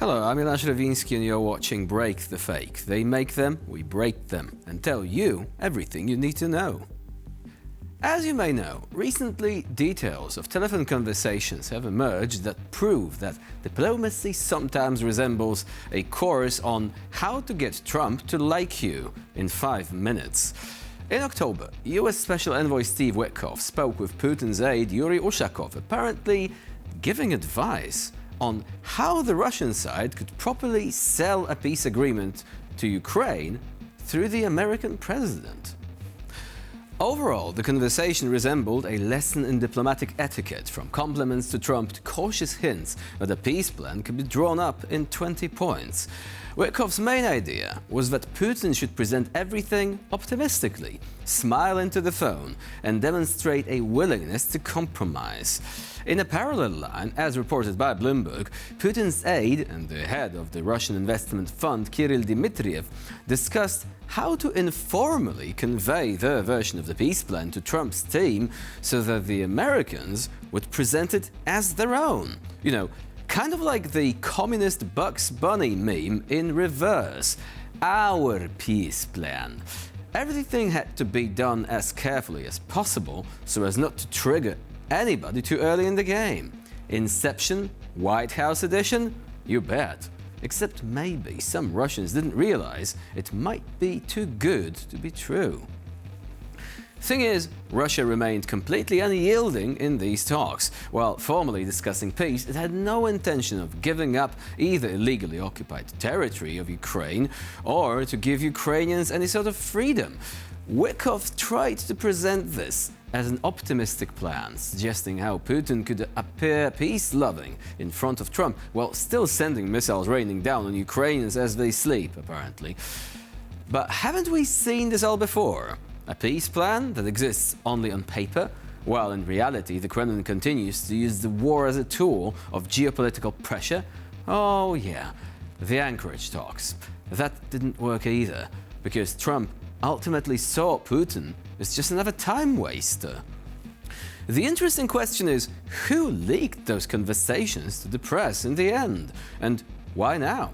Hello, I'm Jonasz Rewiński and you're watching Break the Fake. They make them, we break them, and tell you everything you need to know. As you may know, recently details of telephone conversations have emerged that prove that diplomacy sometimes resembles a course on how to get Trump to like you in 5 minutes. In October, US Special Envoy Steve Witkoff spoke with Putin's aide Yuri Ushakov, apparently giving advice on how the Russian side could properly sell a peace agreement to Ukraine through the American president. Overall, the conversation resembled a lesson in diplomatic etiquette, from compliments to Trump to cautious hints that a peace plan could be drawn up in 20 points. Witkoff's main idea was that Putin should present everything optimistically, smile into the phone, and demonstrate a willingness to compromise. In a parallel line, as reported by Bloomberg, Putin's aide and the head of the Russian investment fund, Kirill Dmitriev, discussed how to informally convey their version of the peace plan to Trump's team so that the Americans would present it as their own. You know, kind of like the communist Bugs Bunny meme in reverse. Our peace plan. Everything had to be done as carefully as possible so as not to trigger anybody too early in the game. Inception, White House edition? You bet. Except maybe some Russians didn't realize it might be too good to be true. Thing is, Russia remained completely unyielding in these talks. While formally discussing peace, it had no intention of giving up either illegally occupied territory of Ukraine or to give Ukrainians any sort of freedom. Witkoff tried to present this as an optimistic plan, suggesting how Putin could appear peace-loving in front of Trump while still sending missiles raining down on Ukrainians as they sleep, apparently. But haven't we seen this all before? A peace plan that exists only on paper, while in reality the Kremlin continues to use the war as a tool of geopolitical pressure? Oh yeah, the Anchorage talks. That didn't work either, because Trump ultimately saw Putin as just another time waster. The interesting question is, who leaked those conversations to the press in the end? And why now?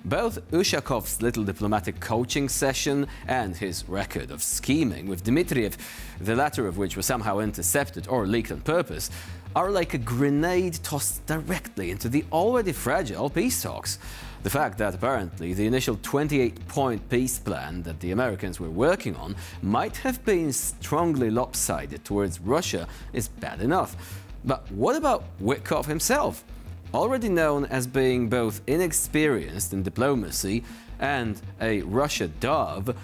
Both Ushakov's little diplomatic coaching session and his record of scheming with Dmitriev, the latter of which was somehow intercepted or leaked on purpose, are like a grenade tossed directly into the already fragile peace talks. The fact that apparently the initial 28-point peace plan that the Americans were working on might have been strongly lopsided towards Russia is bad enough. But what about Witkoff himself? Already known as being both inexperienced in diplomacy and a Russia dove,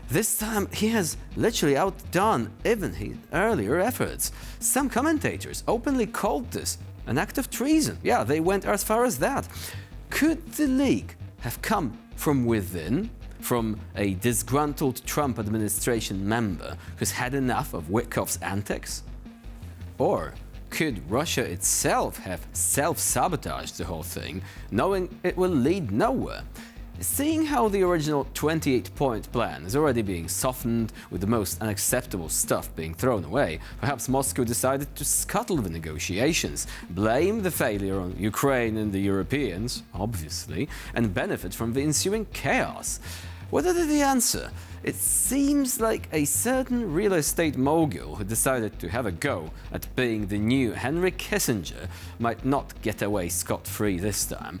this time he has literally outdone even his earlier efforts. Some commentators openly called this an act of treason. Yeah, they went as far as that. Could the leak have come from within, from a disgruntled Trump administration member who's had enough of Witkoff's antics? Or could Russia itself have self-sabotaged the whole thing, knowing it will lead nowhere? Seeing how the original 28-point plan is already being softened with the most unacceptable stuff being thrown away, perhaps Moscow decided to scuttle the negotiations, blame the failure on Ukraine and the Europeans, obviously, and benefit from the ensuing chaos. What are the answer? It seems like a certain real estate mogul who decided to have a go at being the new Henry Kissinger might not get away scot-free this time.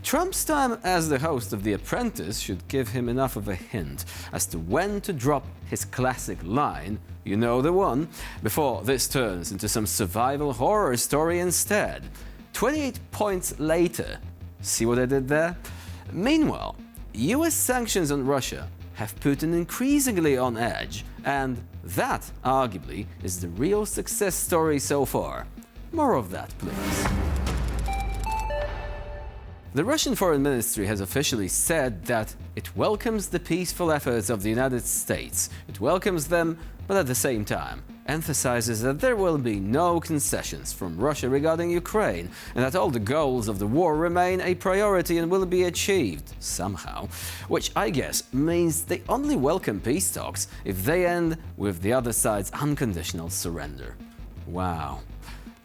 Trump's time as the host of The Apprentice should give him enough of a hint as to when to drop his classic line, you know the one, before this turns into some survival horror story instead. 28 points later. See what I did there? Meanwhile, US sanctions on Russia have Putin increasingly on edge, and that, arguably, is the real success story so far. More of that, please. The Russian Foreign Ministry has officially said that it welcomes the peaceful efforts of the United States. It welcomes them, but at the same time emphasizes that there will be no concessions from Russia regarding Ukraine, and that all the goals of the war remain a priority and will be achieved somehow. Which I guess means they only welcome peace talks if they end with the other side's unconditional surrender. Wow.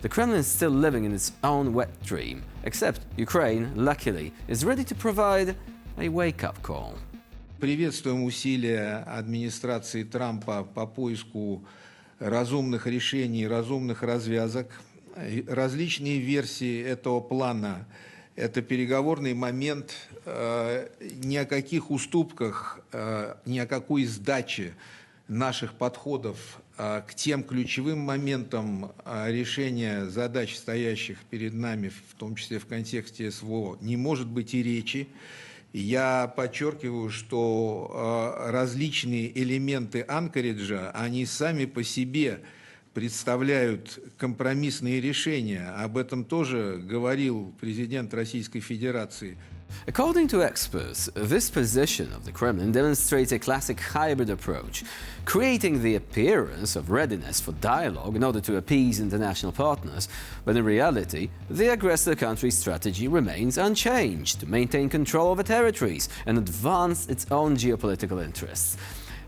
The Kremlin is still living in its own wet dream, except Ukraine, luckily, is ready to provide a wake-up call. Приветствуем усилия администрации Трампа по поиску разумных решений, разумных развязок. Различные версии этого плана – это переговорный момент, ни о каких уступках, ни о какой сдаче наших подходов к тем ключевым моментам решения задач, стоящих перед нами, в том числе в контексте СВО, не может быть и речи. Я подчеркиваю, что различные элементы анкориджа, они сами по себе представляют компромиссные решения. Об этом тоже говорил президент Российской Федерации. According to experts, this position of the Kremlin demonstrates a classic hybrid approach, creating the appearance of readiness for dialogue in order to appease international partners, but in reality, the aggressor country's strategy remains unchanged: to maintain control over territories and advance its own geopolitical interests.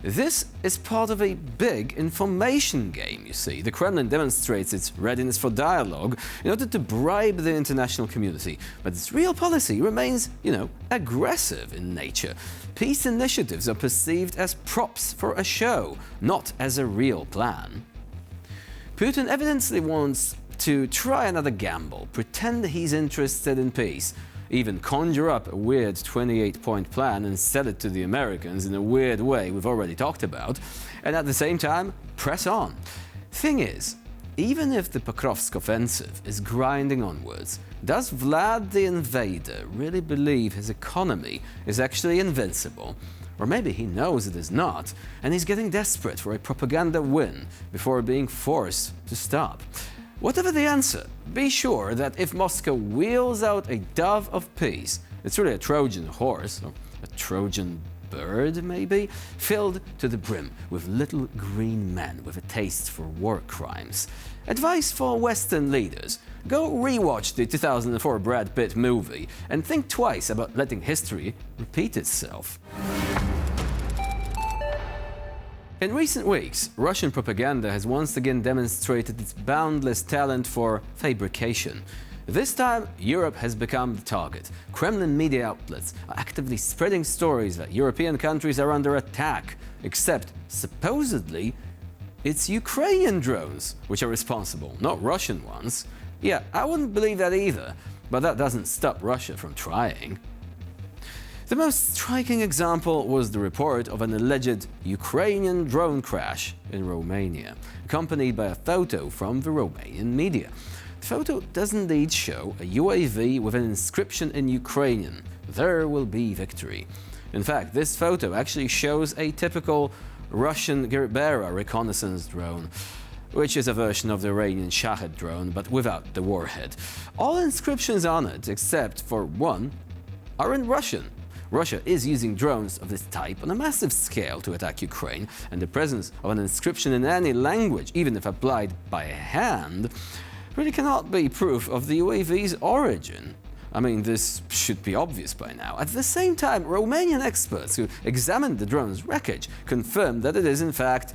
This is part of a big information game, you see. The Kremlin demonstrates its readiness for dialogue in order to bribe the international community, but its real policy remains, aggressive in nature. Peace initiatives are perceived as props for a show, not as a real plan. Putin evidently wants to try another gamble, pretend he's interested in peace, even conjure up a weird 28-point plan and sell it to the Americans in a weird way we've already talked about, and at the same time, press on. Thing is, even if the Pokrovsk offensive is grinding onwards, does Vlad the Invader really believe his economy is actually invincible? Or maybe he knows it is not, and he's getting desperate for a propaganda win before being forced to stop. Whatever the answer, be sure that if Moscow wheels out a dove of peace, it's really a Trojan horse, or a Trojan bird maybe, filled to the brim with little green men with a taste for war crimes. Advice for Western leaders: go rewatch the 2004 Brad Pitt movie and think twice about letting history repeat itself. In recent weeks, Russian propaganda has once again demonstrated its boundless talent for fabrication. This time, Europe has become the target. Kremlin media outlets are actively spreading stories that European countries are under attack, except, supposedly, it's Ukrainian drones which are responsible, not Russian ones. Yeah, I wouldn't believe that either, but that doesn't stop Russia from trying. The most striking example was the report of an alleged Ukrainian drone crash in Romania, accompanied by a photo from the Romanian media. The photo does indeed show a UAV with an inscription in Ukrainian: "There will be victory." In fact, this photo actually shows a typical Russian Gerbera reconnaissance drone, which is a version of the Iranian Shahed drone, but without the warhead. All inscriptions on it, except for one, are in Russian. Russia is using drones of this type on a massive scale to attack Ukraine, and the presence of an inscription in any language, even if applied by hand, really cannot be proof of the UAV's origin. I mean, this should be obvious by now. At the same time, Romanian experts who examined the drone's wreckage confirmed that it is in fact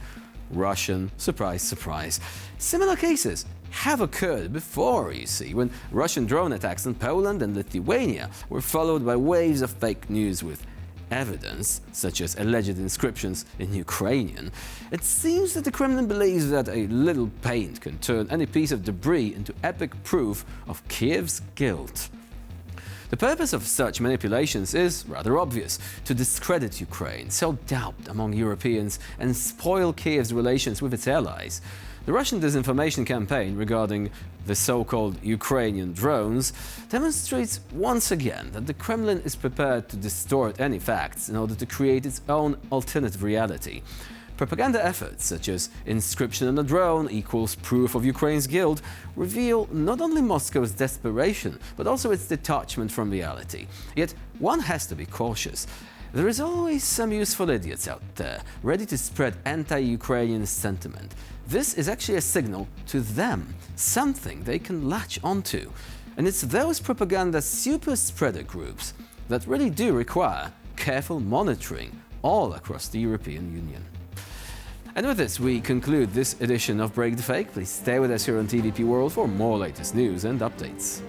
Russian. Surprise, surprise. Similar cases have occurred before, you see, when Russian drone attacks in Poland and Lithuania were followed by waves of fake news with evidence, such as alleged inscriptions in Ukrainian. It seems that the Kremlin believes that a little paint can turn any piece of debris into epic proof of Kiev's guilt. The purpose of such manipulations is rather obvious: to discredit Ukraine, sow doubt among Europeans, and spoil Kiev's relations with its allies. The Russian disinformation campaign regarding the so-called Ukrainian drones demonstrates once again that the Kremlin is prepared to distort any facts in order to create its own alternative reality. Propaganda efforts such as inscription on a drone equals proof of Ukraine's guilt reveal not only Moscow's desperation, but also its detachment from reality. Yet one has to be cautious. There is always some useful idiots out there, ready to spread anti-Ukrainian sentiment. This is actually a signal to them, something they can latch onto. And it's those propaganda super spreader groups that really do require careful monitoring all across the European Union. And with this, we conclude this edition of Break the Fake. Please stay with us here on TVP World for more latest news and updates.